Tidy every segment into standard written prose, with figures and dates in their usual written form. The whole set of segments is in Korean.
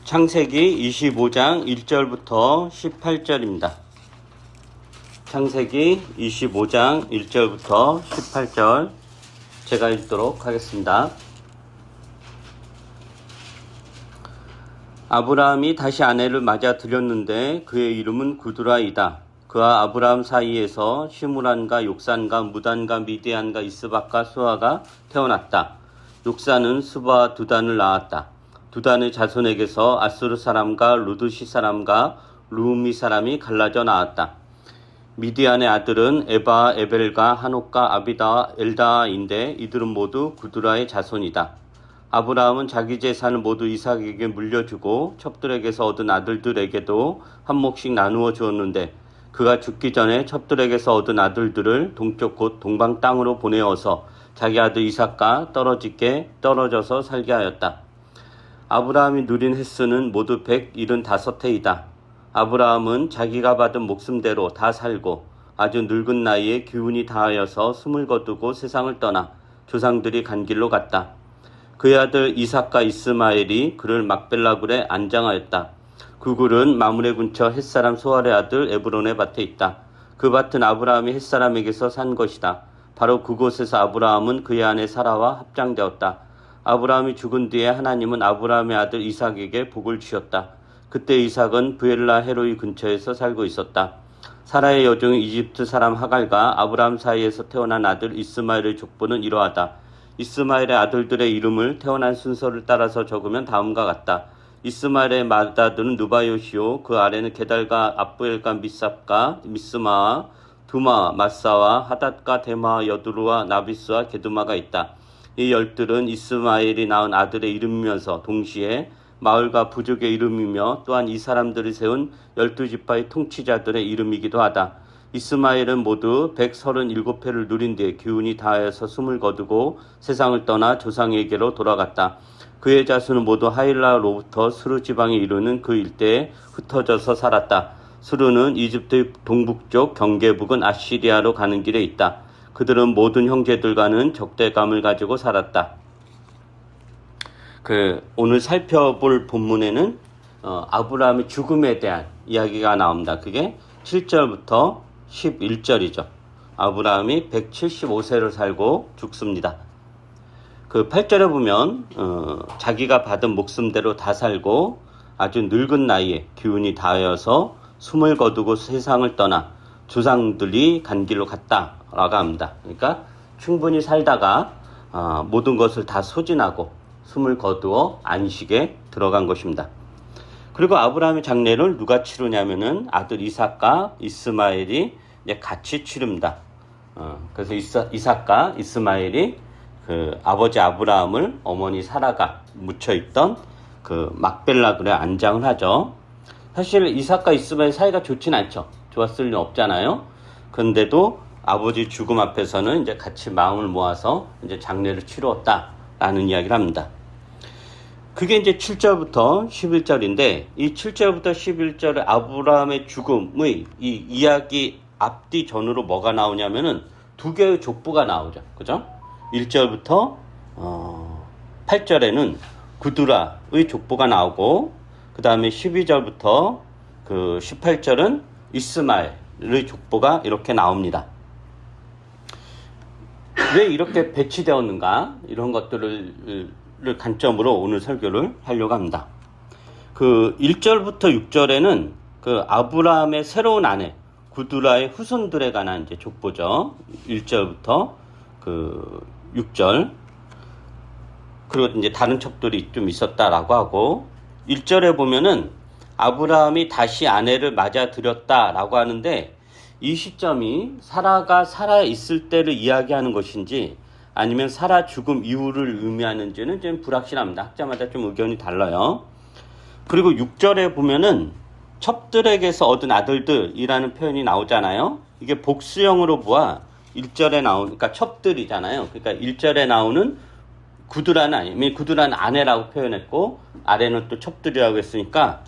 창세기 25장 1절부터 18절입니다. 창세기 25장 1절부터 18절 제가 읽도록 하겠습니다. 아브라함이 다시 아내를 맞아 들였는데 그의 이름은 구두라이다. 그와 아브라함 사이에서 시므란과 욕산과 무단과 미디안과 이스박과 수아가 태어났다. 욕산은 스바와 두단을 낳았다. 두단의 자손에게서 아수르 사람과 루드시 사람과 루미 사람이 갈라져 나왔다. 미디안의 아들은 에바, 에벨과 하녹과 아비다와 엘다인데 이들은 모두 구두라의 자손이다. 아브라함은 자기 재산을 모두 이삭에게 물려주고 첩들에게서 얻은 아들들에게도 한 몫씩 나누어 주었는데 그가 죽기 전에 첩들에게서 얻은 아들들을 동쪽 곧 동방 땅으로 보내어서 자기 아들 이삭과 떨어져서 살게 하였다. 아브라함이 누린 횟수는 모두 175해이다. 아브라함은 자기가 받은 목숨대로 다 살고 아주 늙은 나이에 기운이 다하여서 숨을 거두고 세상을 떠나 조상들이 간 길로 갔다. 그의 아들 이삭과 이스마엘이 그를 막벨라 굴에 안장하였다. 그 굴은 마므레 근처 햇사람 소알의 아들 에브론의 밭에 있다. 그 밭은 아브라함이 햇사람에게서 산 것이다. 바로 그곳에서 아브라함은 그의 아내 사라와 합장되었다. 아브라함이 죽은 뒤에 하나님은 아브라함의 아들 이삭에게 복을 주셨다. 그때 이삭은 브엘라 헤로이 근처에서 살고 있었다. 사라의 여종 이집트 사람 하갈과 아브라함 사이에서 태어난 아들 이스마엘의 족보는 이러하다. 이스마엘의 아들들의 이름을 태어난 순서를 따라서 적으면 다음과 같다. 이스마엘의 맏아들은 누바요시오, 그 아래는 게달과 압부엘과 미삽과 미스마와 두마와 마사와 하닷과 데마와 여두루와 나비스와 게두마가 있다. 이 열들은 이스마엘이 낳은 아들의 이름이면서 동시에 마을과 부족의 이름이며 또한 이 사람들이 세운 12지파의 통치자들의 이름이기도 하다. 이스마엘은 모두 137해를 누린 뒤에 기운이 다하여서 숨을 거두고 세상을 떠나 조상에게로 돌아갔다. 그의 자손은 모두 하일라로부터 수르 지방에 이르는 그 일대에 흩어져서 살았다. 수르는 이집트의 동북쪽 경계북은 아시리아로 가는 길에 있다. 그들은 모든 형제들과는 적대감을 가지고 살았다. 오늘 살펴볼 본문에는 아브라함의 죽음에 대한 이야기가 나옵니다. 그게 7절부터 11절이죠. 아브라함이 175세를 살고 죽습니다. 그 8절에 보면 자기가 받은 목숨대로 다 살고 아주 늙은 나이에 기운이 다하여서 숨을 거두고 세상을 떠나 조상들이 간 길로 갔다라고 합니다. 그러니까 충분히 살다가 모든 것을 다 소진하고 숨을 거두어 안식에 들어간 것입니다. 그리고 아브라함의 장례를 누가 치르냐면은 아들 이삭과 이스마엘이 이제 같이 치릅니다. 그래서 이삭과 이스마엘이 그 아버지 아브라함을 어머니 사라가 묻혀있던 그 막벨라 굴에 안장을 하죠. 사실 이삭과 이스마엘 사이가 좋진 않죠. 좋았을 리 없잖아요. 그런데도 아버지 죽음 앞에서는 이제 같이 마음을 모아서 이제 장례를 치루었다라는 이야기를 합니다. 그게 이제 7절부터 11절인데 이 7절부터 11절의 아브라함의 죽음의 이 이야기 앞뒤 전으로 뭐가 나오냐면은 두 개의 족보가 나오죠. 그죠? 1절부터 8절에는 구두라의 족보가 나오고 그 다음에 12절부터 그 18절은 이스마엘의 족보가 이렇게 나옵니다. 왜 이렇게 배치되었는가? 이런 것들을 관점으로 오늘 설교를 하려고 합니다. 그 1절부터 6절에는 그 아브라함의 새로운 아내 구두라의 후손들에 관한 이제 족보죠. 1절부터 그 6절. 그리고 이제 다른 척들이 좀 있었다라고 하고 1절에 보면은 아브라함이 다시 아내를 맞아들였다라고 하는데 이 시점이 사라가 살아 있을 때를 이야기하는 것인지 아니면 사라 죽음 이후를 의미하는지는 좀 불확실합니다. 학자마다 좀 의견이 달라요. 그리고 6절에 보면은 첩들에게서 얻은 아들들이라는 표현이 나오잖아요. 이게 복수형으로 보아 1절에 그러니까 첩들이잖아요. 그러니까 1절에 나오는 구두라는 아내라고 표현했고 아래는 또 첩들이라고 했으니까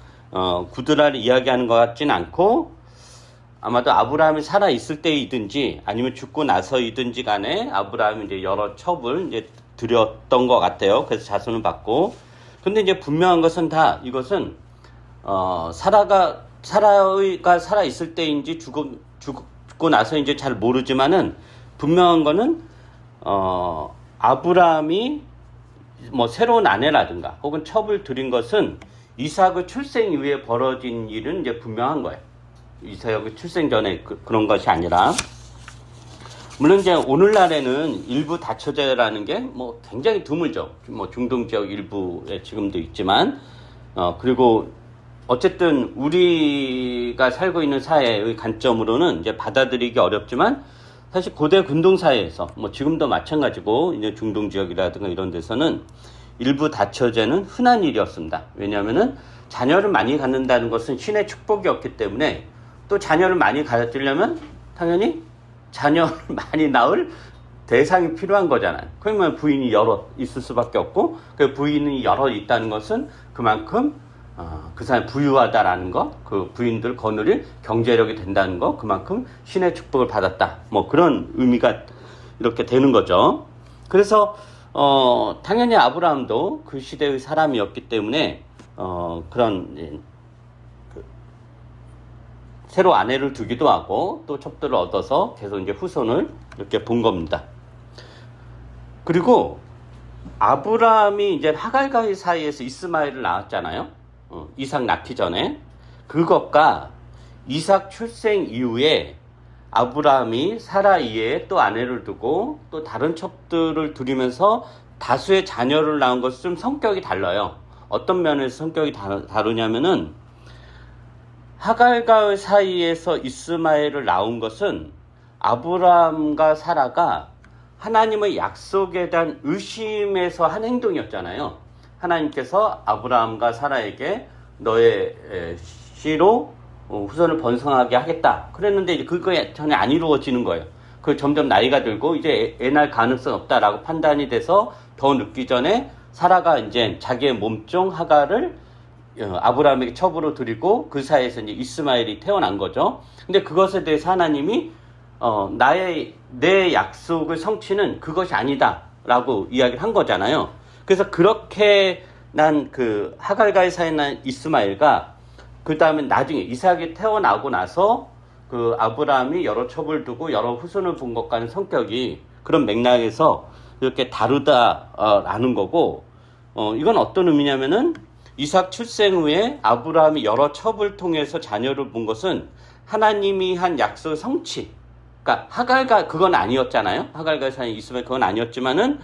구두라를 이야기하는 것 같지는 않고 아마도 아브라함이 살아 있을 때이든지 아니면 죽고 나서이든지 간에 아브라함이 이제 여러 첩을 이제 드렸던 것 같아요. 그래서 자손을 받고 근데 이제 분명한 것은 다 이것은 사라가 살아 있을 때인지 죽고 나서 이제 잘 모르지만은 분명한 거는 아브라함이 뭐 새로운 아내라든가 혹은 첩을 들인 것은 이삭의 출생 이후에 벌어진 일은 이제 분명한 거예요. 이삭의 출생 전에 그런 것이 아니라, 물론 이제 오늘날에는 일부 다처제라는 게 뭐 굉장히 드물죠. 뭐 중동 지역 일부에 지금도 있지만, 그리고 어쨌든 우리가 살고 있는 사회의 관점으로는 이제 받아들이기 어렵지만, 사실 고대 근동 사회에서 뭐 지금도 마찬가지고 이제 중동 지역이라든가 이런 데서는 일부 다처제는 흔한 일이었습니다. 왜냐하면은 자녀를 많이 갖는다는 것은 신의 축복이었기 때문에, 또 자녀를 많이 가지려면 당연히 자녀를 많이 낳을 대상이 필요한 거잖아요. 그러면 부인이 여러 있을 수밖에 없고, 그 부인이 여러 있다는 것은 그만큼 그 사람이 부유하다라는 거, 그 부인들 거느릴 경제력이 된다는 거, 그만큼 신의 축복을 받았다. 뭐 그런 의미가 이렇게 되는 거죠. 그래서 당연히 아브라함도 그 시대의 사람이었기 때문에 그런 새로 아내를 두기도 하고 또 첩들을 얻어서 계속 이제 후손을 이렇게 본 겁니다. 그리고 아브라함이 이제 하갈과의 사이에서 이스마엘을 낳았잖아요. 이삭 낳기 전에. 그것과 이삭 출생 이후에 아브라함이 사라 이외에 또 아내를 두고 또 다른 첩들을 들이면서 다수의 자녀를 낳은 것은 좀 성격이 달라요. 어떤 면에서 성격이 다르냐면은, 하갈과의 사이에서 이스마엘을 낳은 것은 아브라함과 사라가 하나님의 약속에 대한 의심에서 한 행동이었잖아요. 하나님께서 아브라함과 사라에게 너의 씨로 후손을 번성하게 하겠다 그랬는데, 이제 그거에 전혀 안 이루어지는 거예요. 그 점점 나이가 들고 이제 애 낳을 가능성 없다라고 판단이 돼서 더 늦기 전에 사라가 이제 자기의 몸종 하갈을 아브라함에게 첩으로 드리고 그 사이에서 이제 이스마엘이 태어난 거죠. 근데 그것에 대해서 하나님이 내 약속의 성취는 그것이 아니다라고 이야기를 한 거잖아요. 그래서 그렇게 난 그 하갈과의 사이에 난 이스마엘과 그 다음에 나중에 이삭이 태어나고 나서 그 아브라함이 여러 첩을 두고 여러 후손을 본 것과는 성격이 그런 맥락에서 이렇게 다르다라는 거고, 이건 어떤 의미냐면은 이삭 출생 후에 아브라함이 여러 첩을 통해서 자녀를 본 것은 하나님이 한 약속의 성취. 그러니까 하갈과 그건 아니었잖아요. 하갈과 사이 이스마엘 그건 아니었지만은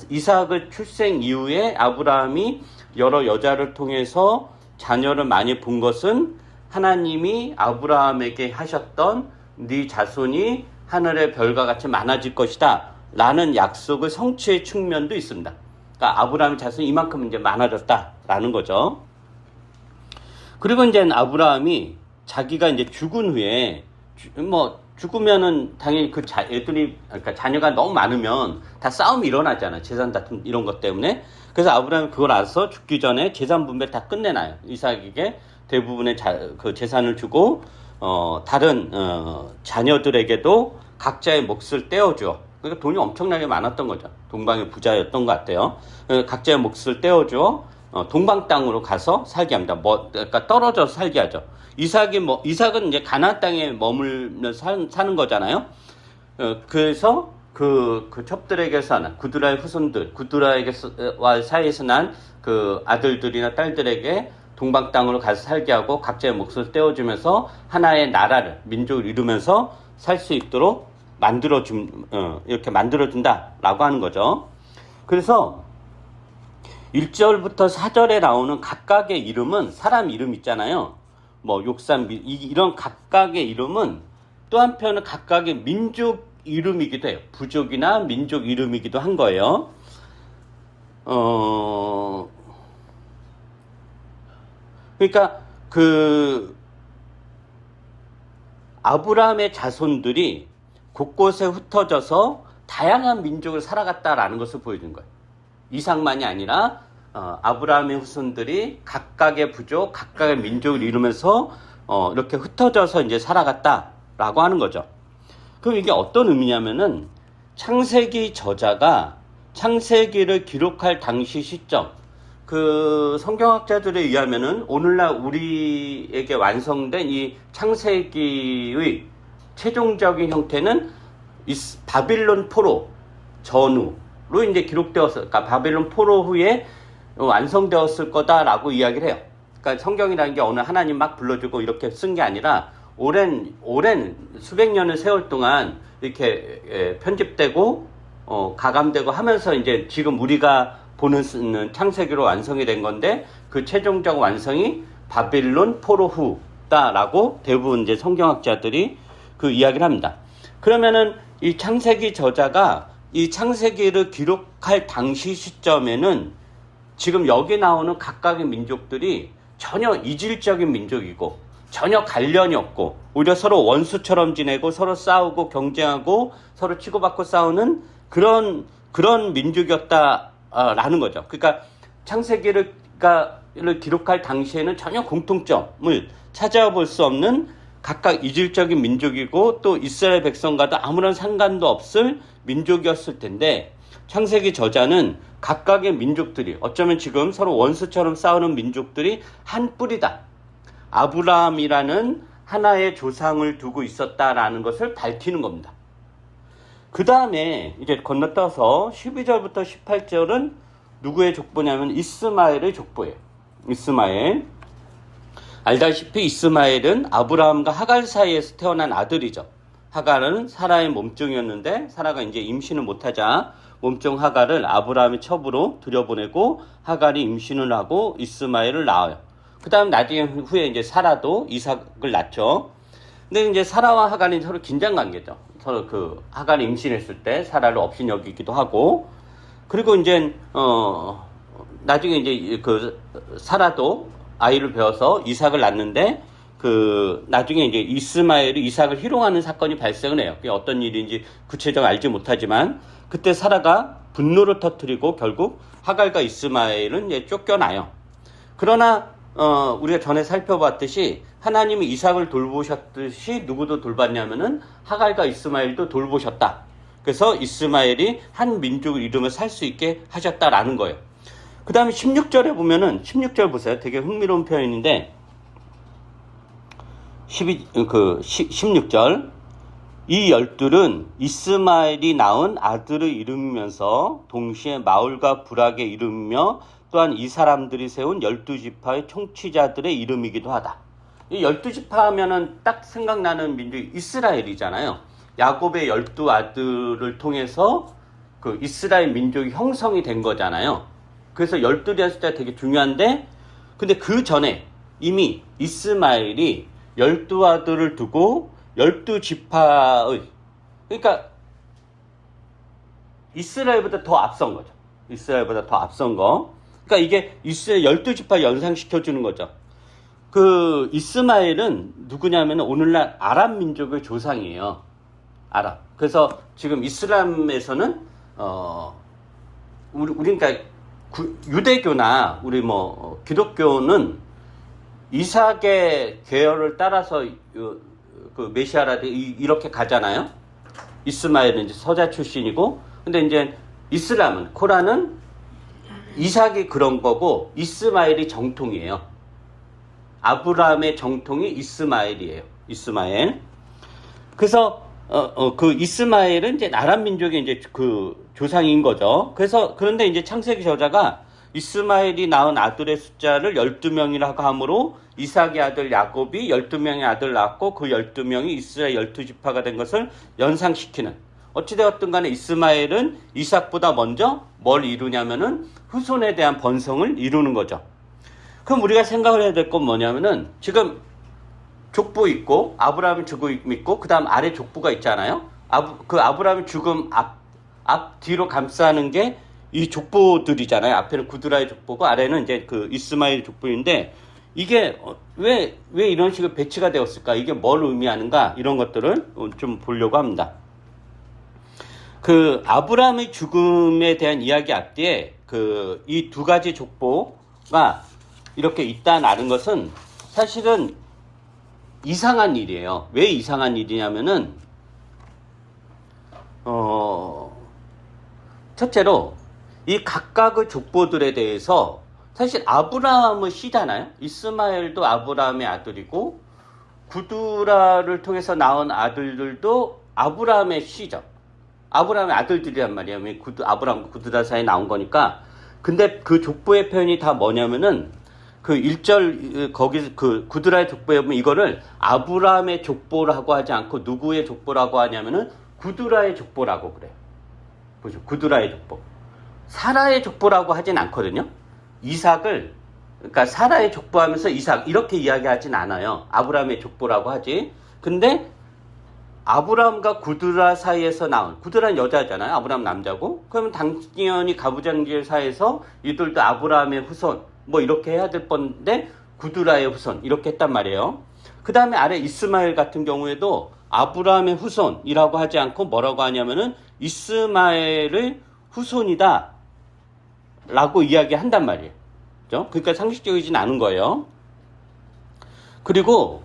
이삭의 출생 이후에 아브라함이 여러 여자를 통해서 자녀를 많이 본 것은 하나님이 아브라함에게 하셨던 네 자손이 하늘의 별과 같이 많아질 것이다 라는 약속의 성취의 측면도 있습니다. 그러니까 아브라함의 자손이 이만큼 이제 많아졌다라는 거죠. 그리고 이제 아브라함이 자기가 이제 죽은 후에 죽으면은 당연히 그러니까 자녀가 너무 많으면 다 싸움이 일어나잖아. 재산 다툼 이런 것 때문에. 그래서 아브라함이 그걸 알아서 죽기 전에 재산 분배 다 끝내놔요. 이삭에게 대부분의 그 재산을 주고, 다른, 자녀들에게도 각자의 몫을 떼어줘. 그러니까 돈이 엄청나게 많았던 거죠. 동방의 부자였던 것 같아요. 각자의 몫을 떼어줘. 동방 땅으로 가서 살게 합니다. 그러니까 떨어져서 살게 하죠. 이삭은 이제 가나안 땅에 머물면서 사는 거잖아요. 그래서 그 첩들에게서 난 구두라의 후손들, 구두라와 사이에서 난 그 아들들이나 딸들에게 동방 땅으로 가서 살게 하고 각자의 몫을 떼어주면서 하나의 나라를, 민족을 이루면서 살 수 있도록 이렇게 만들어준다라고 하는 거죠. 그래서 1절부터 4절에 나오는 각각의 이름은 사람 이름 있잖아요. 뭐 욕산 이런 각각의 이름은 또 한편은 각각의 민족 이름이기도 해요. 부족이나 민족 이름이기도 한 거예요. 그러니까 그 아브라함의 자손들이 곳곳에 흩어져서 다양한 민족을 살아갔다라는 것을 보여준 거예요. 이삭만이 아니라 아브라함의 후손들이 각각의 부족, 각각의 민족을 이루면서 이렇게 흩어져서 이제 살아갔다라고 하는 거죠. 그럼 이게 어떤 의미냐면은 창세기 저자가 창세기를 기록할 당시 시점, 그 성경학자들에 의하면은 오늘날 우리에게 완성된 이 창세기의 최종적인 형태는 바빌론 포로 전후로 이제 기록되었을, 그러니까 바빌론 포로 후에 완성되었을 거다라고 이야기를 해요. 그러니까 성경이라는 게 어느 하나님 막 불러주고 이렇게 쓴 게 아니라 오랜 수백 년의 세월 동안 이렇게 편집되고 가감되고 하면서 이제 지금 우리가 보는 쓰는 창세기로 완성이 된 건데, 그 최종적 완성이 바빌론 포로 후다라고 대부분 이제 성경학자들이 그 이야기를 합니다. 그러면은 이 창세기 저자가 이 창세기를 기록할 당시 시점에는 지금 여기 나오는 각각의 민족들이 전혀 이질적인 민족이고 전혀 관련이 없고 오히려 서로 원수처럼 지내고 서로 싸우고 경쟁하고 서로 치고받고 싸우는 그런 민족이었다라는 거죠. 그러니까 창세기를 기록할 당시에는 전혀 공통점을 찾아볼 수 없는 각각 이질적인 민족이고 또 이스라엘 백성과도 아무런 상관도 없을 민족이었을 텐데, 창세기 저자는 각각의 민족들이 어쩌면 지금 서로 원수처럼 싸우는 민족들이 한 뿌리다, 아브라함이라는 하나의 조상을 두고 있었다라는 것을 밝히는 겁니다. 그 다음에 이제 건너뛰어서 12절부터 18절은 누구의 족보냐면 이스마엘의 족보예요. 이스마엘. 알다시피 이스마엘은 아브라함과 하갈 사이에서 태어난 아들이죠. 하갈은 사라의 몸종이었는데 사라가 이제 임신을 못하자 몸종 하갈을 아브라함의 첩으로 들여보내고 하갈이 임신을 하고 이스마엘을 낳아요. 그 다음 나중에 후에 이제 사라도 이삭을 낳죠. 근데 이제 사라와 하갈이 서로 긴장 관계죠. 서로 그 하갈이 임신했을 때 사라를 업신여기기도 하고, 그리고 이제 나중에 이제 그 사라도 아이를 배워서 이삭을 낳는데, 그 나중에 이제 이스마엘이 이삭을 희롱하는 사건이 발생을 해요. 그게 어떤 일인지 구체적으로 알지 못하지만 그때 사라가 분노를 터뜨리고 결국 하갈과 이스마엘은 이제 쫓겨나요. 그러나 우리가 전에 살펴봤듯이 하나님이 이삭을 돌보셨듯이 누구도 돌봤냐면은 하갈과 이스마엘도 돌보셨다. 그래서 이스마엘이 한 민족을 이루며 살 수 있게 하셨다라는 거예요. 그 다음에 16절에 보면은 16절 보세요. 되게 흥미로운 표현인데 16절 이 열둘은 이스마엘이 낳은 아들을 이루면서 동시에 마울과 부락의 이름이며 또한 이 사람들이 세운 12지파의 총치자들의 이름이기도 하다. 이 12지파 하면은 딱 생각나는 민족이 이스라엘이잖아요. 야곱의 12아들을 통해서 그 이스라엘 민족이 형성이 된 거잖아요. 그래서 12이라는 숫자가 되게 중요한데, 근데 그 전에 이미 이스마엘이 12아들을 두고 12지파의, 그러니까 이스라엘보다 더 앞선 거죠. 이스라엘보다 더 앞선 거. 그러니까 이게 이스라엘 12지파 연상시켜주는 거죠. 그 이스마엘은 누구냐면 오늘날 아랍 민족의 조상이에요. 아랍. 그래서 지금 이슬람에서는 우리 그러니까 유대교나 우리 뭐 기독교는 이삭의 계열을 따라서 그 메시아라든 이렇게 가잖아요. 이스마엘은 이제 서자 출신이고, 근데 이제 이슬람은 코란은 이삭이 그런 거고 이스마엘이 정통이에요. 아브라함의 정통이 이스마엘이에요. 이스마엘. 그래서 그 이스마엘은 이제 아랍 민족의 이제 그 조상인 거죠. 그래서 그런데 이제 창세기 저자가 이스마엘이 낳은 아들의 숫자를 12명이라고 하므로 이삭의 아들 야곱이 12명의 아들 낳았고 그 12명이 이스라엘 12지파가 된 것을 연상시키는, 어찌되었든 간에 이스마엘은 이삭보다 먼저 뭘 이루냐면은 후손에 대한 번성을 이루는 거죠. 그럼 우리가 생각을 해야 될 건 뭐냐면은 지금 족보 있고 아브라함의 죽음 있고 그 다음 아래 족보가 있잖아요. 그 아브라함의 죽음 앞 뒤로 감싸는 게 이 족보들이잖아요. 앞에는 구드라의 족보고 아래는 이제 그 이스마엘 족보인데, 이게 왜 이런 식으로 배치가 되었을까? 이게 뭘 의미하는가? 이런 것들을 좀 보려고 합니다. 그 아브라함의 죽음에 대한 이야기 앞뒤에 그 이 두 가지 족보가 이렇게 있다는 것은 사실은 이상한 일이에요. 왜 이상한 일이냐면은 첫째로 이 각각의 족보들에 대해서 사실 아브라함은 씨잖아요. 이스마엘도 아브라함의 아들이고 구두라를 통해서 나온 아들들도 아브라함의 씨죠. 아브라함의 아들들이란 말이에요. 아브라함과 구두라 사이에 나온 거니까. 근데 그 족보의 표현이 다 뭐냐면은 그 1절 거기 그 구두라의 족보에 보면 이거를 아브라함의 족보라고 하지 않고 누구의 족보라고 하냐면은 구두라의 족보라고 그래요. 보죠. 구두라의 족보. 사라의 족보라고 하진 않거든요. 이삭을 그러니까 사라의 족보하면서 이삭 이렇게 이야기하진 않아요. 아브라함의 족보라고 하지. 근데 아브라함과 구두라 사이에서 나온, 구두라는 여자잖아요. 아브라함 남자고. 그러면 당연히 가부장제 사이에서 이들도 아브라함의 후손 뭐 이렇게 해야 될 뻔데 구두라의 후손 이렇게 했단 말이에요. 그 다음에 아래 이스마엘 같은 경우에도 아브라함의 후손이라고 하지 않고 뭐라고 하냐면은 이스마엘의 후손이다 라고 이야기한단 말이에요. 그죠? 그러니까 상식적이진 않은 거예요. 그리고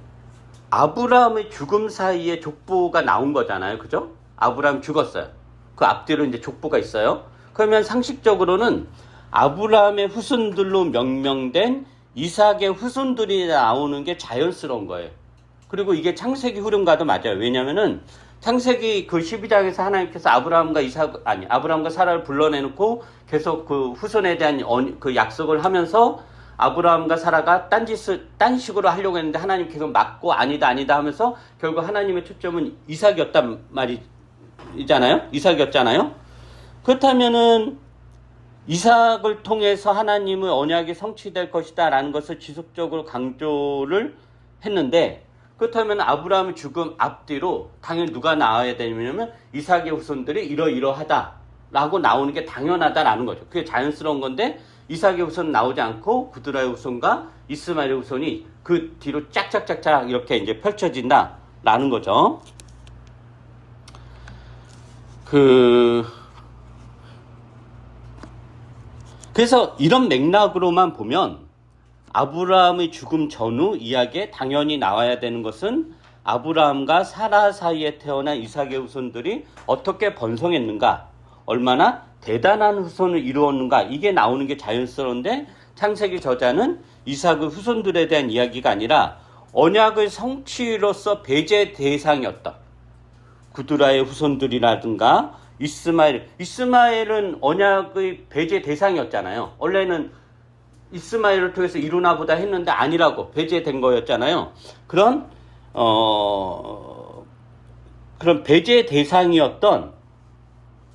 아브라함의 죽음 사이에 족보가 나온 거잖아요. 그죠? 아브라함 죽었어요. 그 앞뒤로 이제 족보가 있어요. 그러면 상식적으로는 아브라함의 후손들로 명명된 이삭의 후손들이 나오는 게 자연스러운 거예요. 그리고 이게 창세기 흐름과도 맞아요. 왜냐면은 창세기 그 12장에서 하나님께서 아브라함과 사라를 불러내놓고 계속 그 후손에 대한 그 약속을 하면서 아브라함과 사라가 딴 식으로 하려고 했는데 하나님 계속 막고 아니다 하면서 결국 하나님의 초점은 이삭이었단 이삭이었잖아요. 그렇다면은 이삭을 통해서 하나님의 언약이 성취될 것이다 라는 것을 지속적으로 강조를 했는데, 그렇다면 아브라함의 죽음 앞뒤로 당연히 누가 나와야 되냐면 이삭의 후손들이 이러이러하다 라고 나오는 게 당연하다라는 거죠. 그게 자연스러운 건데 이삭의 후손 나오지 않고 구드라의 후손과 이스마엘의 후손이 그 뒤로 짝짝짝짝 이렇게 이제 펼쳐진다라는 거죠. 그래서 이런 맥락으로만 보면 아브라함의 죽음 전후 이야기에 당연히 나와야 되는 것은 아브라함과 사라 사이에 태어난 이삭의 후손들이 어떻게 번성했는가, 얼마나 대단한 후손을 이루었는가, 이게 나오는 게 자연스러운데 창세기 저자는 이삭의 후손들에 대한 이야기가 아니라 언약의 성취로서 배제 대상이었다. 구드라의 후손들이라든가 이스마엘은 언약의 배제 대상이었잖아요. 원래는 이스마엘을 통해서 이루나 보다 했는데 아니라고 배제된 거였잖아요. 그런 배제 대상이었던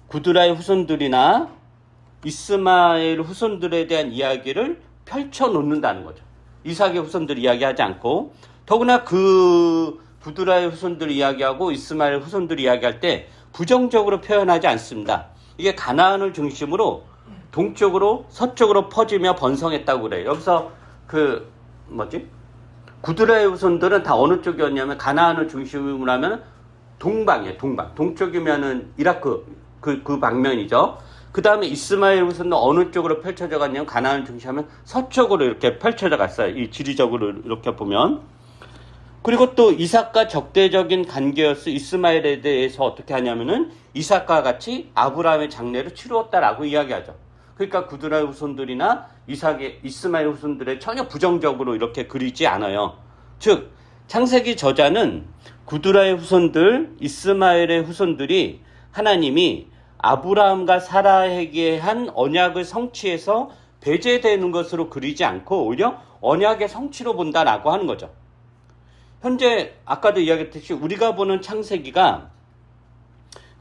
구드라의 후손들이나 이스마엘 후손들에 대한 이야기를 펼쳐놓는다는 거죠. 이삭의 후손들 이야기하지 않고, 더구나 그 구드라의 후손들 이야기하고 이스마엘 후손들 이야기할 때 부정적으로 표현하지 않습니다. 이게 가나안을 중심으로 동쪽으로 서쪽으로 퍼지며 번성했다고 그래요. 여기서 구드라의 후손들은 다 어느 쪽이었냐면 가나안을 중심으로 하면 동방이에요. 동쪽이면은 이라크 그 방면이죠. 그 다음에 이스마엘 후손은 어느 쪽으로 펼쳐져 갔냐면 가나안을 중심하면 서쪽으로 이렇게 펼쳐져 갔어요. 이 지리적으로 이렇게 보면. 그리고 또 이삭과 적대적인 관계였을 이스마엘에 대해서 어떻게 하냐면은 이삭과 같이 아브라함의 장례를 치루었다라고 이야기하죠. 그러니까 구드라의 후손들이나 이스마엘 후손들의 전혀 부정적으로 이렇게 그리지 않아요. 즉 창세기 저자는 구드라의 후손들, 이스마엘의 후손들이 하나님이 아브라함과 사라에게 한 언약을 성취해서 배제되는 것으로 그리지 않고 오히려 언약의 성취로 본다라고 하는 거죠. 현재 아까도 이야기했듯이 우리가 보는 창세기가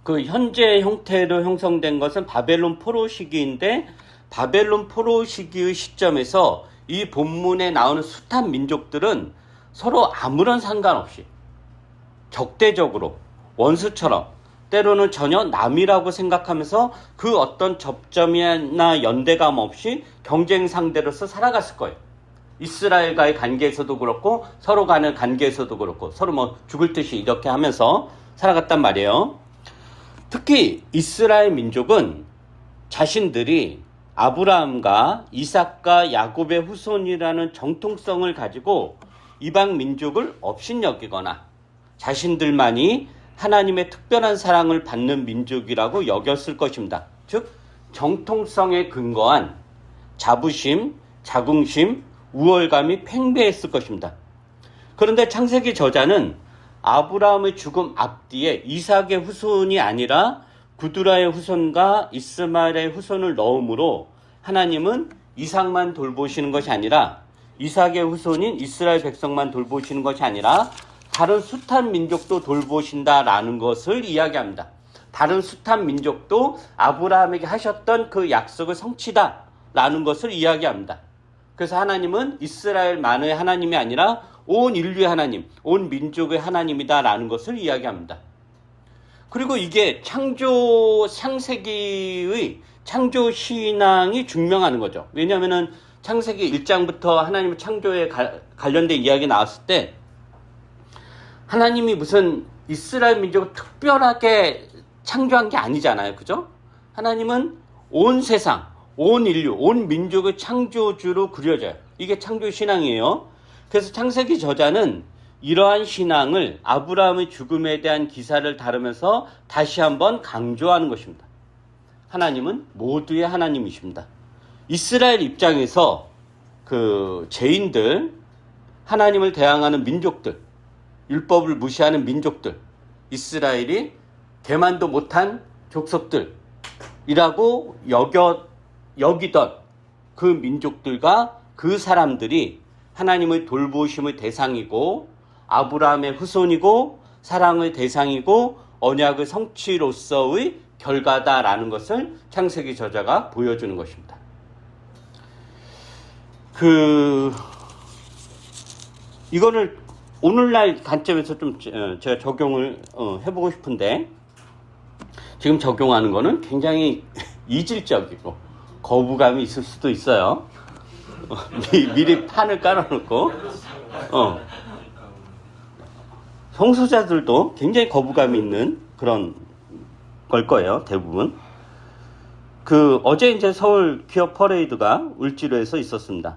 그 현재 형태로 형성된 것은 바벨론 포로 시기인데, 바벨론 포로 시기의 시점에서 이 본문에 나오는 숱한 민족들은 서로 아무런 상관없이 적대적으로 원수처럼 때로는 전혀 남이라고 생각하면서 그 어떤 접점이나 연대감 없이 경쟁 상대로서 살아갔을 거예요. 이스라엘과의 관계에서도 그렇고 서로 간의 관계에서도 그렇고 서로 죽을 듯이 이렇게 하면서 살아갔단 말이에요. 특히 이스라엘 민족은 자신들이 아브라함과 이삭과 야곱의 후손이라는 정통성을 가지고 이방 민족을 업신여기거나 자신들만이 하나님의 특별한 사랑을 받는 민족이라고 여겼을 것입니다. 즉 정통성에 근거한 자부심, 자긍심, 우월감이 팽배했을 것입니다. 그런데 창세기 저자는 아브라함의 죽음 앞뒤에 이삭의 후손이 아니라 구두라의 후손과 이스마엘의 후손을 넣음으로 하나님은 이삭만 돌보시는 것이 아니라 이삭의 후손인 이스라엘 백성만 돌보시는 것이 아니라 다른 숱한 민족도 돌보신다라는 것을 이야기합니다. 다른 숱한 민족도 아브라함에게 하셨던 그 약속을 성취다라는 것을 이야기합니다. 그래서 하나님은 이스라엘만의 하나님이 아니라 온 인류의 하나님, 온 민족의 하나님이다라는 것을 이야기합니다. 그리고 이게 창세기의 창조 신앙이 증명하는 거죠. 왜냐하면 창세기 1장부터 하나님의 창조에 관련된 이야기 나왔을 때 하나님이 무슨 이스라엘 민족을 특별하게 창조한 게 아니잖아요. 그죠? 하나님은 온 세상, 온 인류, 온 민족의 창조주로 그려져요. 이게 창조 신앙이에요. 그래서 창세기 저자는 이러한 신앙을 아브라함의 죽음에 대한 기사를 다루면서 다시 한번 강조하는 것입니다. 하나님은 모두의 하나님이십니다. 이스라엘 입장에서 그 죄인들, 하나님을 대항하는 민족들, 율법을 무시하는 민족들, 이스라엘이 대만도 못한 족속들이라고 여기던 그 민족들과 그 사람들이 하나님의 돌보심의 대상이고 아브라함의 후손이고 사랑의 대상이고 언약의 성취로서의 결과다라는 것을 창세기 저자가 보여주는 것입니다. 이거를 오늘날 관점에서 좀 제가 적용을 해보고 싶은데 지금 적용하는 거는 굉장히 이질적이고 거부감이 있을 수도 있어요. 미리 판을 깔아놓고 성소자들도 굉장히 거부감이 있는 그런 걸 거예요. 대부분. 어제 이제 서울 퀴어 퍼레이드가 을지로에서 있었습니다.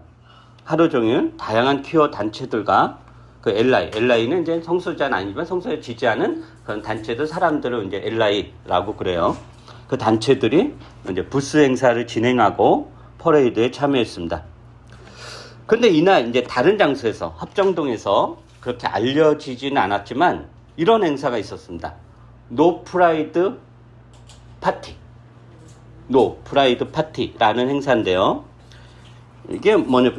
하루 종일 다양한 퀴어 단체들과 LI는 이제 성소자는 아니지만 성소자 지지하는 그런 단체들 사람들을 이제 LI라고 그래요. 그 단체들이 이제 부스 행사를 진행하고 퍼레이드에 참여했습니다. 근데 이날 이제 다른 장소에서 합정동에서 그렇게 알려지지는 않았지만 이런 행사가 있었습니다. 노 프라이드 파티. 노 프라이드 파티라는 행사인데요. 이게 뭐냐,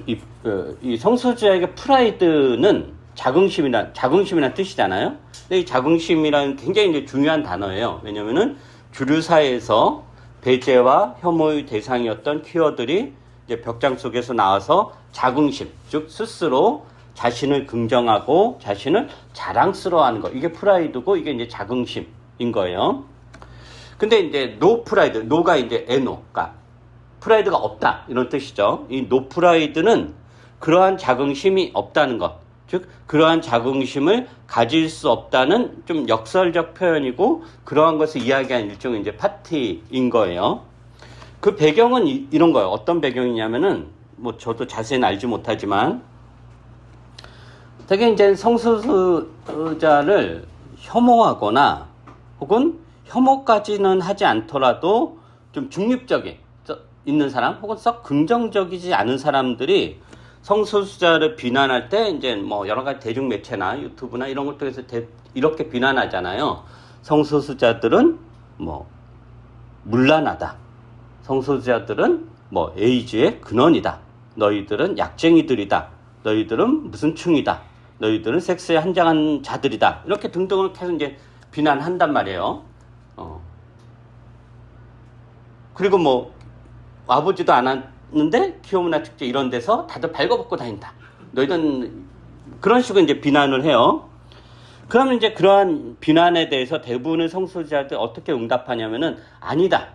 이 성소수자에게 프라이드는 자긍심이란 뜻이잖아요. 근데 이 자긍심이란 굉장히 이제 중요한 단어예요. 왜냐면은 주류 사회에서 배제와 혐오의 대상이었던 퀴어들이 이제 벽장 속에서 나와서 자긍심, 즉 스스로 자신을 긍정하고 자신을 자랑스러워하는 거. 이게 프라이드고 이게 이제 자긍심인 거예요. 근데 이제 노 프라이드, 노가 이제 에노가 프라이드가 없다 이런 뜻이죠. 이 노 프라이드는 그러한 자긍심이 없다는 것, 즉 그러한 자긍심을 가질 수 없다는 좀 역설적 표현이고 그러한 것을 이야기하는 일종의 이제 파티인 거예요. 그 배경은 이런 거예요. 어떤 배경이냐면은 뭐 저도 자세히는 알지 못하지만 되게 이제 성소수자를 혐오하거나 혹은 혐오까지는 하지 않더라도 좀 중립적인 있는 사람 혹은 썩 긍정적이지 않은 사람들이 성소수자를 비난할 때 이제 뭐 여러 가지 대중매체나 유튜브나 이런 것 통해서 이렇게 비난하잖아요. 성소수자들은 뭐 문란하다. 성소수자들은 뭐 에이즈의 근원이다. 너희들은 약쟁이들이다. 너희들은 무슨 충이다. 너희들은 섹스에 한장한 자들이다. 이렇게 등등을 계속 이제 비난한단 말이에요. 그리고 뭐 와보지도 않았는데 기호문화축제 이런 데서 다들 발궈벗고 다닌다. 너희들은 그런 식으로 이제 비난을 해요. 그러면 이제 그러한 비난에 대해서 대부분의 성소수자들 어떻게 응답하냐면은 아니다.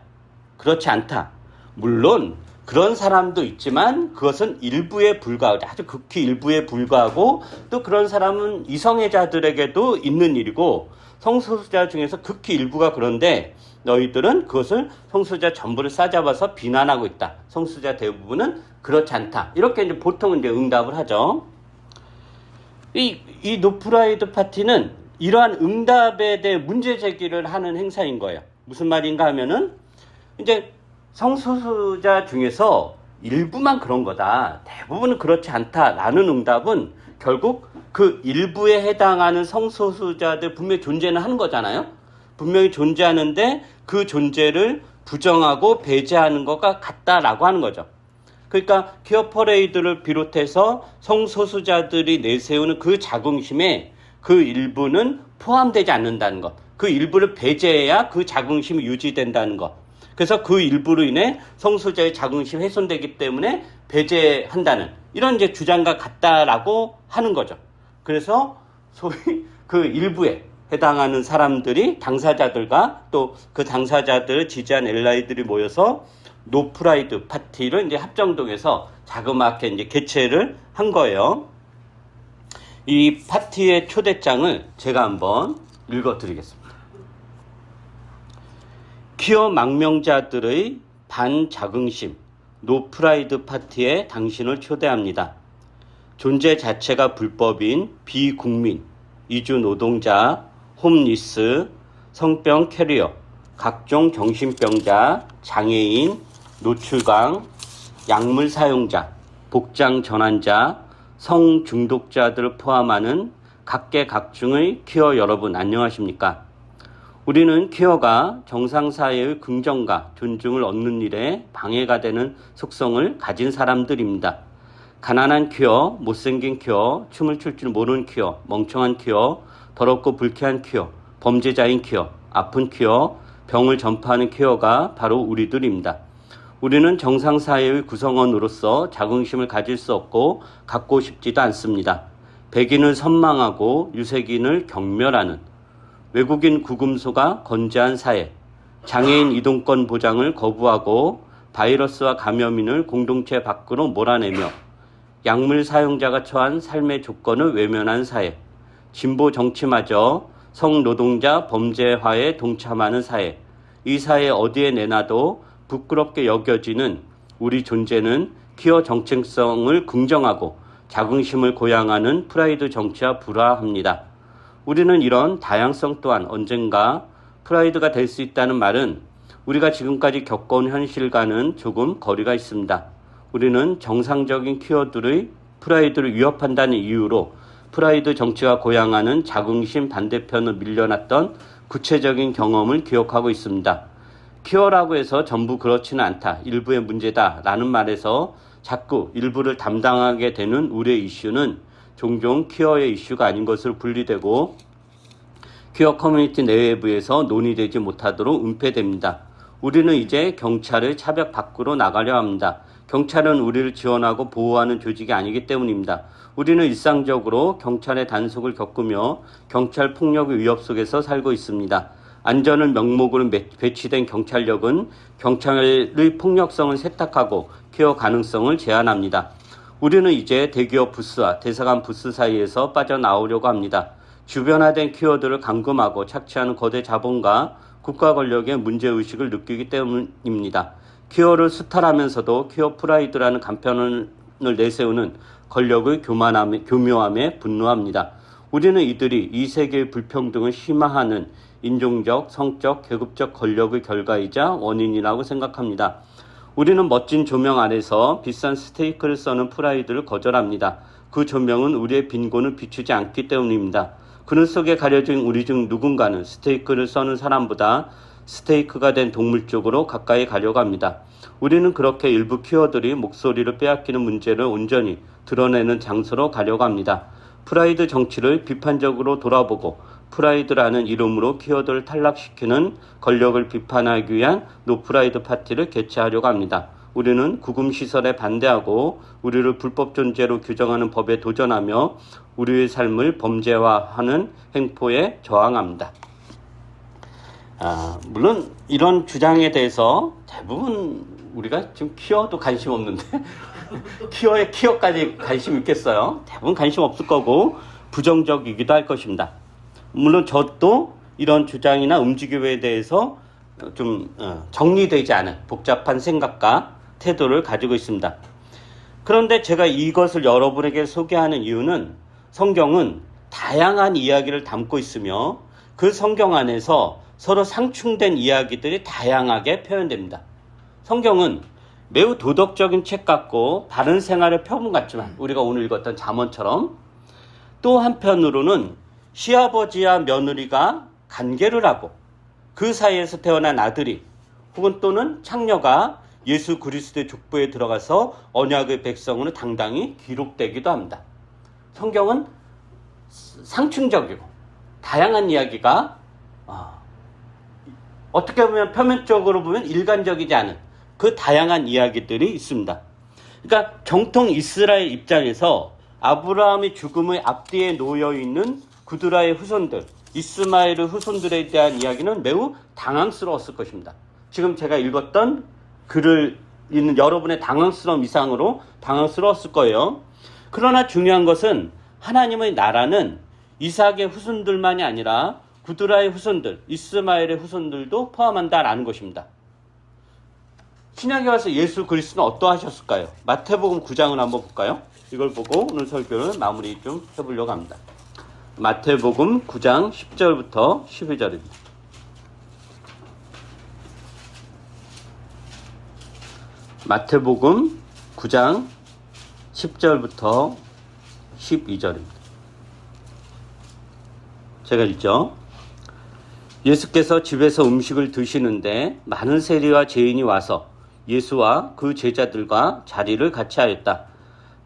그렇지 않다. 물론 그런 사람도 있지만 그것은 일부에 불과하고 아주 극히 일부에 불과하고 또 그런 사람은 이성애자들에게도 있는 일이고 성소수자 중에서 극히 일부가 그런데 너희들은 그것을 성소수자 전부를 싸잡아서 비난하고 있다. 성소수자 대부분은 그렇지 않다. 이렇게 이제 보통은 이제 응답을 하죠. 이 노프라이드 파티는 이러한 응답에 대해 문제 제기를 하는 행사인 거예요. 무슨 말인가 하면은 이제 성소수자 중에서 일부만 그런 거다, 대부분은 그렇지 않다라는 응답은 결국 그 일부에 해당하는 성소수자들 분명히 존재는 하는 거잖아요. 분명히 존재하는데 그 존재를 부정하고 배제하는 것과 같다라고 하는 거죠. 그러니까 퀴어 퍼레이드를 비롯해서 성소수자들이 내세우는 그 자긍심에 그 일부는 포함되지 않는다는 것, 그 일부를 배제해야 그 자긍심이 유지된다는 것. 그래서 그 일부로 인해 성소수자의 자긍심이 훼손되기 때문에 배제한다는 이런 이제 주장과 같다라고 하는 거죠. 그래서 소위 그 일부에 해당하는 사람들이 당사자들과 또 그 당사자들을 지지한 엘라이들이 모여서 노 프라이드 파티를 이제 합정동에서 자그맣게 이제 개최를 한 거예요. 이 파티의 초대장을 제가 한번 읽어드리겠습니다. 퀴어 망명자들의 반자긍심 노 프라이드 파티에 당신을 초대합니다. 존재 자체가 불법인 비국민, 이주 노동자, 홈리스, 성병 캐리어, 각종 정신병자, 장애인, 노출강, 약물 사용자, 복장 전환자, 성중독자들을 포함하는 각계각중의 퀴어 여러분 안녕하십니까? 우리는 퀴어가 정상사회의 긍정과 존중을 얻는 일에 방해가 되는 속성을 가진 사람들입니다. 가난한 퀴어, 못생긴 퀴어, 춤을 출 줄 모르는 퀴어, 멍청한 퀴어, 더럽고 불쾌한 퀴어, 범죄자인 퀴어, 아픈 퀴어, 병을 전파하는 퀴어가 바로 우리들입니다. 우리는 정상사회의 구성원으로서 자긍심을 가질 수 없고 갖고 싶지도 않습니다. 백인을 선망하고 유색인을 경멸하는 외국인 구금소가 건재한 사회, 장애인 이동권 보장을 거부하고 바이러스와 감염인을 공동체 밖으로 몰아내며 약물 사용자가 처한 삶의 조건을 외면한 사회, 진보 정치마저 성노동자 범죄화에 동참하는 사회, 이 사회 어디에 내놔도 부끄럽게 여겨지는 우리 존재는 퀴어 정체성을 긍정하고 자긍심을 고양하는 프라이드 정치와 불화합니다. 우리는 이런 다양성 또한 언젠가 프라이드가 될 수 있다는 말은 우리가 지금까지 겪어온 현실과는 조금 거리가 있습니다. 우리는 정상적인 퀴어들의 프라이드를 위협한다는 이유로 프라이드 정치가 고양하는 자긍심 반대편을 밀려났던 구체적인 경험을 기억하고 있습니다. 퀴어라고 해서 전부 그렇지는 않다, 일부의 문제다 라는 말에서 자꾸 일부를 담당하게 되는 우리의 이슈는 종종 퀴어의 이슈가 아닌 것으로 분리되고 퀴어 커뮤니티 내외부에서 논의되지 못하도록 은폐됩니다. 우리는 이제 경찰을 차벽 밖으로 나가려 합니다. 경찰은 우리를 지원하고 보호하는 조직이 아니기 때문입니다. 우리는 일상적으로 경찰의 단속을 겪으며 경찰 폭력의 위협 속에서 살고 있습니다. 안전을 명목으로 배치된 경찰력은 경찰의 폭력성을 세탁하고 퀴어 가능성을 제한합니다. 우리는 이제 대기업 부스와 대사관 부스 사이에서 빠져나오려고 합니다. 주변화된 퀴어들을 감금하고 착취하는 거대 자본과 국가 권력의 문제의식을 느끼기 때문입니다. 퀴어를 수탈하면서도 퀴어 프라이드라는 간편을 내세우는 권력의 교묘함에 분노합니다. 우리는 이들이 이 세계의 불평등을 심화하는 인종적, 성적, 계급적 권력의 결과이자 원인이라고 생각합니다. 우리는 멋진 조명 아래서 비싼 스테이크를 써는 프라이드를 거절합니다. 그 조명은 우리의 빈곤을 비추지 않기 때문입니다. 그늘 속에 가려진 우리 중 누군가는 스테이크를 써는 사람보다 스테이크가 된 동물 쪽으로 가까이 가려고 합니다. 우리는 그렇게 일부 퀴어들이 목소리를 빼앗기는 문제를 온전히 드러내는 장소로 가려고 합니다. 프라이드 정치를 비판적으로 돌아보고 프라이드라는 이름으로 퀴어들을 탈락시키는 권력을 비판하기 위한 노프라이드 파티를 개최하려고 합니다. 우리는 구금시설에 반대하고 우리를 불법 존재로 규정하는 법에 도전하며 우리의 삶을 범죄화하는 행포에 저항합니다. 물론 이런 주장에 대해서 대부분 우리가 지금 퀴어도 관심 없는데 퀴어까지 관심 있겠어요? 대부분 관심 없을 거고 부정적이기도 할 것입니다. 물론 저도 이런 주장이나 움직임에 대해서 좀 정리되지 않은 복잡한 생각과 태도를 가지고 있습니다. 그런데 제가 이것을 여러분에게 소개하는 이유는 성경은 다양한 이야기를 담고 있으며 그 성경 안에서 서로 상충된 이야기들이 다양하게 표현됩니다. 성경은 매우 도덕적인 책 같고 바른 생활의 표본 같지만 우리가 오늘 읽었던 잠언처럼 또 한편으로는 시아버지와 며느리가 관계를 하고 그 사이에서 태어난 아들이 혹은 또는 창녀가 예수 그리스도의 족보에 들어가서 언약의 백성으로 당당히 기록되기도 합니다. 성경은 상충적이고 다양한 이야기가 어떻게 보면 표면적으로 보면 일관적이지 않은 그 다양한 이야기들이 있습니다. 그러니까 정통 이스라엘 입장에서 아브라함의 죽음의 앞뒤에 놓여있는 구드라의 후손들, 이스마엘의 후손들에 대한 이야기는 매우 당황스러웠을 것입니다. 지금 제가 읽었던 글을 읽는 여러분의 당황스러움 이상으로 당황스러웠을 거예요. 그러나 중요한 것은 하나님의 나라는 이삭의 후손들만이 아니라 구드라의 후손들, 이스마엘의 후손들도 포함한다라는 것입니다. 신약에 와서 예수 그리스도는 어떠하셨을까요? 마태복음 9장을 한번 볼까요? 이걸 보고 오늘 설교를 마무리 좀 해보려고 합니다. 마태복음 9장 10절부터 12절입니다. 마태복음 9장 10절부터 12절입니다. 제가 읽죠. 예수께서 집에서 음식을 드시는데 많은 세리와 죄인이 와서 예수와 그 제자들과 자리를 같이 하였다.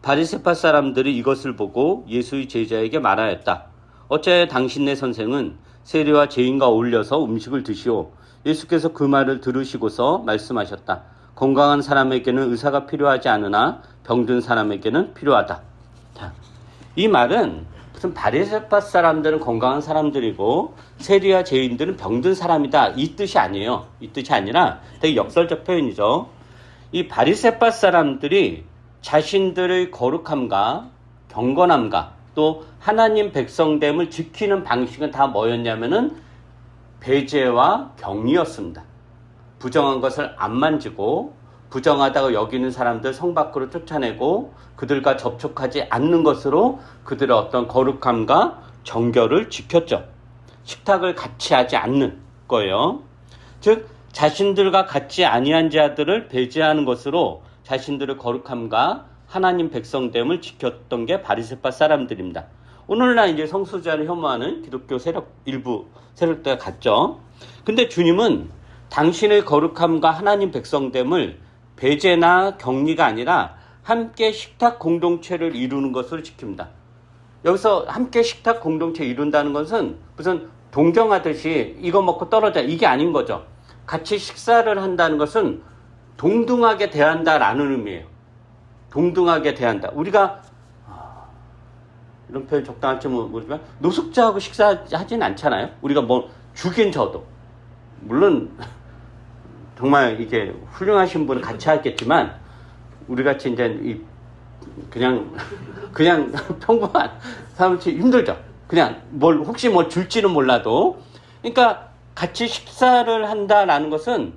바리새파 사람들이 이것을 보고 예수의 제자에게 말하였다. 어찌하여 당신네 선생은 세리와 죄인과 어울려서 음식을 드시오. 예수께서 그 말을 들으시고서 말씀하셨다. 건강한 사람에게는 의사가 필요하지 않으나 병든 사람에게는 필요하다. 자, 이 말은 무슨 바리새파 사람들은 건강한 사람들이고 세리와 죄인들은 병든 사람이다 이 뜻이 아니에요. 이 뜻이 아니라 되게 역설적 표현이죠. 이 바리새파 사람들이 자신들의 거룩함과 경건함과 또 하나님 백성됨을 지키는 방식은 다 뭐였냐면은 배제와 격리였습니다. 부정한 것을 안 만지고 부정하다고 여기는 사람들 성 밖으로 쫓아내고 그들과 접촉하지 않는 것으로 그들의 어떤 거룩함과 정결을 지켰죠. 식탁을 같이 하지 않는 거예요. 즉 자신들과 같이 아니한 자들을 배제하는 것으로 자신들의 거룩함과 하나님 백성됨을 지켰던 게 바리새파 사람들입니다. 오늘날 이제 성소자를 혐오하는 기독교 세력 일부 세력들 같죠. 근데 주님은 당신의 거룩함과 하나님 백성됨을 배제나 격리가 아니라 함께 식탁 공동체를 이루는 것으로 지킵니다. 여기서 함께 식탁 공동체 이룬다는 것은 무슨 동경하듯이 이거 먹고 떨어져 이게 아닌 거죠. 같이 식사를 한다는 것은 동등하게 대한다라는 의미예요. 동등하게 대한다. 우리가 이런 표현 적당할지 모르지만 노숙자하고 식사하진 않잖아요. 우리가 뭐 죽인 저도 물론 정말 이게 훌륭하신 분은 같이 하겠지만 우리같이 이제 그냥 평범한 사람들이 힘들죠. 그냥 혹시 뭘 줄지는 몰라도. 그러니까 같이 식사를 한다라는 것은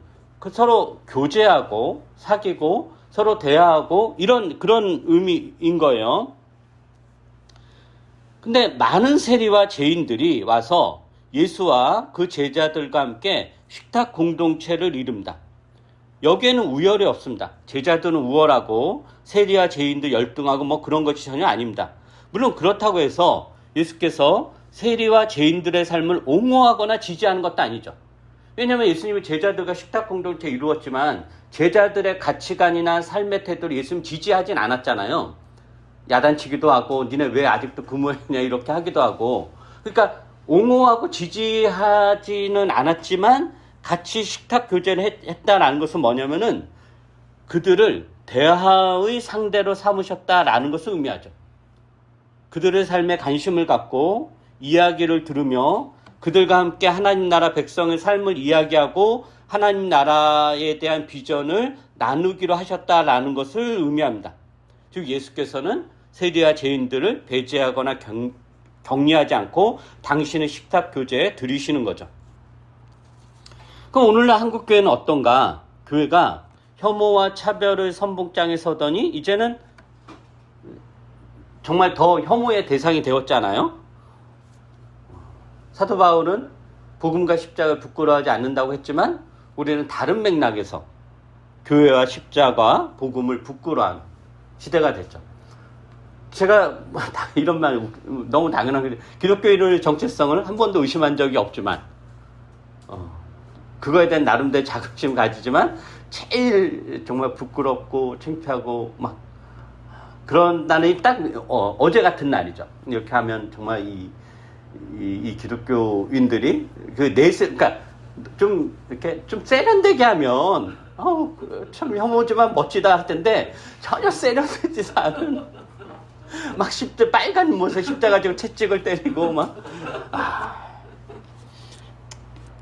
서로 교제하고 사귀고 서로 대화하고 그런 의미인 거예요. 근데 많은 세리와 죄인들이 와서 예수와 그 제자들과 함께 식탁 공동체를 이룹니다. 여기에는 우열이 없습니다. 제자들은 우월하고 세리와 죄인들 열등하고 뭐 그런 것이 전혀 아닙니다. 물론 그렇다고 해서 예수께서 세리와 죄인들의 삶을 옹호하거나 지지하는 것도 아니죠. 왜냐하면 예수님이 제자들과 식탁 공동체 이루었지만 제자들의 가치관이나 삶의 태도를 예수님 지지하진 않았잖아요. 야단치기도 하고 니네 왜 아직도 근무했냐 이렇게 하기도 하고. 그러니까 옹호하고 지지하지는 않았지만 같이 식탁 교제를 했다라는 것은 뭐냐면은 그들을 대화의 상대로 삼으셨다라는 것을 의미하죠. 그들의 삶에 관심을 갖고 이야기를 들으며 그들과 함께 하나님 나라 백성의 삶을 이야기하고 하나님 나라에 대한 비전을 나누기로 하셨다라는 것을 의미합니다. 즉 예수께서는 세리와 죄인들을 배제하거나 격리하지 않고 당신의 식탁 교제에 들이시는 거죠. 그럼 오늘날 한국교회는 어떤가? 교회가 혐오와 차별의 선봉장에 서더니 이제는 정말 더 혐오의 대상이 되었잖아요. 사도 바울은 복음과 십자가를 부끄러워하지 않는다고 했지만 우리는 다른 맥락에서 교회와 십자가 복음을 부끄러워하는 시대가 됐죠. 제가 이런 말 너무 당연한 게 기독교인의 정체성을 한 번도 의심한 적이 없지만 그거에 대한 나름대로 자긍심 가지지만 제일 정말 부끄럽고 창피하고 막 그런 날이 딱 어제 같은 날이죠. 이렇게 하면 정말 이 기독교인들이 그러니까 좀 이렇게 좀 세련되게 하면 참 혐오지만 멋지다 할 텐데 전혀 세련되지 않은 막 빨간 모습 십자가 지고 채찍을 때리고 막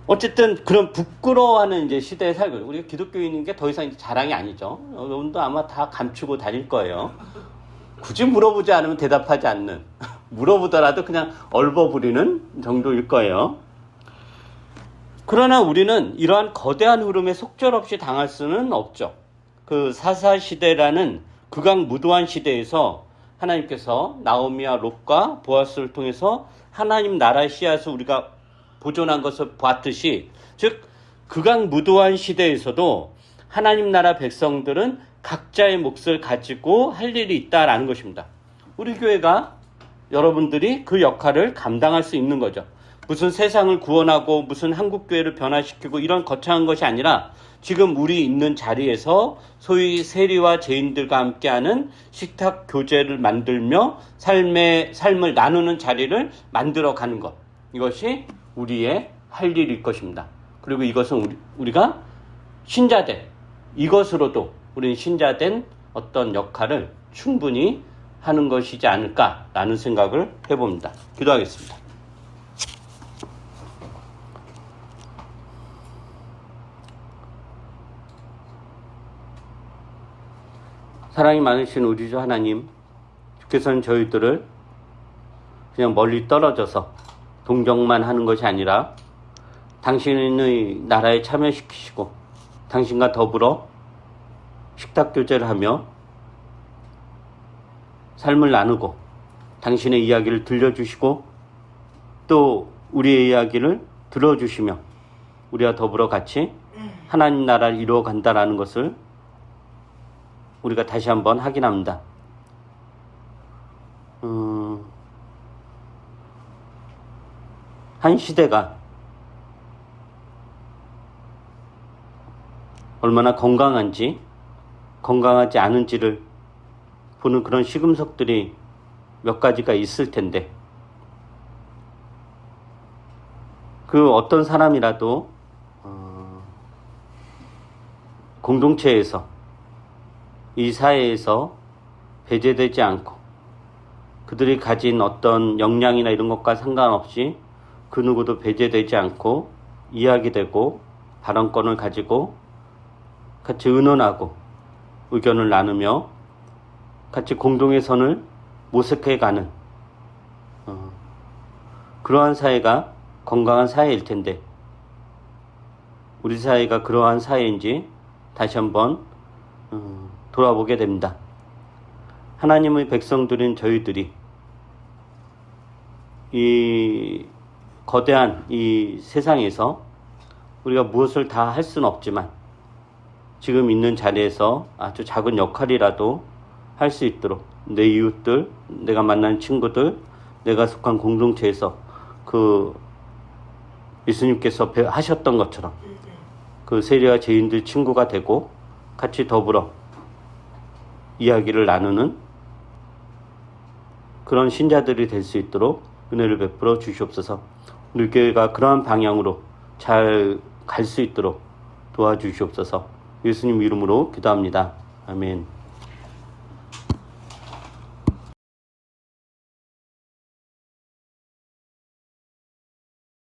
어쨌든 그런 부끄러워하는 이제 시대에 살고 우리가 기독교인인 게 더 이상 이제 자랑이 아니죠. 여러분도 아마 다 감추고 다닐 거예요. 굳이 물어보지 않으면 대답하지 않는 물어보더라도 그냥 얼버무리는 정도일 거예요. 그러나 우리는 이러한 거대한 흐름에 속절없이 당할 수는 없죠. 그 사사시대라는 극악무도한 시대에서 하나님께서 나오미와 롯과 보아스를 통해서 하나님 나라의 씨앗을 우리가 보존한 것을 봤듯이 즉 극악무도한 시대에서도 하나님 나라 백성들은 각자의 몫을 가지고 할 일이 있다라는 것입니다. 우리 교회가 여러분들이 그 역할을 감당할 수 있는 거죠. 무슨 세상을 구원하고 무슨 한국교회를 변화시키고 이런 거창한 것이 아니라 지금 우리 있는 자리에서 소위 세리와 죄인들과 함께하는 식탁 교제를 만들며 삶을 나누는 자리를 만들어가는 것. 이것이 우리의 할 일일 것입니다. 그리고 이것은 우리가 신자된 이것으로도 우리는 신자된 어떤 역할을 충분히 하는 것이지 않을까라는 생각을 해봅니다. 기도하겠습니다. 사랑이 많으신 우리 주 하나님, 주께서는 저희들을 그냥 멀리 떨어져서 동정만 하는 것이 아니라 당신의 나라에 참여시키시고 당신과 더불어 식탁 교제를 하며 삶을 나누고 당신의 이야기를 들려주시고 또 우리의 이야기를 들어주시며 우리와 더불어 같이 하나님 나라를 이루어 간다라는 것을 우리가 다시 한번 확인합니다. 한 시대가 얼마나 건강한지 건강하지 않은지를 보는 그런 시금석들이 몇 가지가 있을 텐데 그 어떤 사람이라도 공동체에서 이 사회에서 배제되지 않고 그들이 가진 어떤 역량이나 이런 것과 상관없이 그 누구도 배제되지 않고 이야기되고 발언권을 가지고 같이 의논하고 의견을 나누며 같이 공동의 선을 모색해가는 그러한 사회가 건강한 사회일 텐데 우리 사회가 그러한 사회인지 다시 한번 돌아보게 됩니다. 하나님의 백성들인 저희들이 이 거대한 이 세상에서 우리가 무엇을 다 할 수는 없지만 지금 있는 자리에서 아주 작은 역할이라도 할 수 있도록 내 이웃들, 내가 만난 친구들, 내가 속한 공동체에서 그 예수님께서 하셨던 것처럼 그 세리와 죄인들 친구가 되고 같이 더불어 이야기를 나누는 그런 신자들이 될 수 있도록 은혜를 베풀어 주시옵소서. 우리 교회가 그러한 방향으로 잘 갈 수 있도록 도와주시옵소서. 예수님 이름으로 기도합니다. 아멘.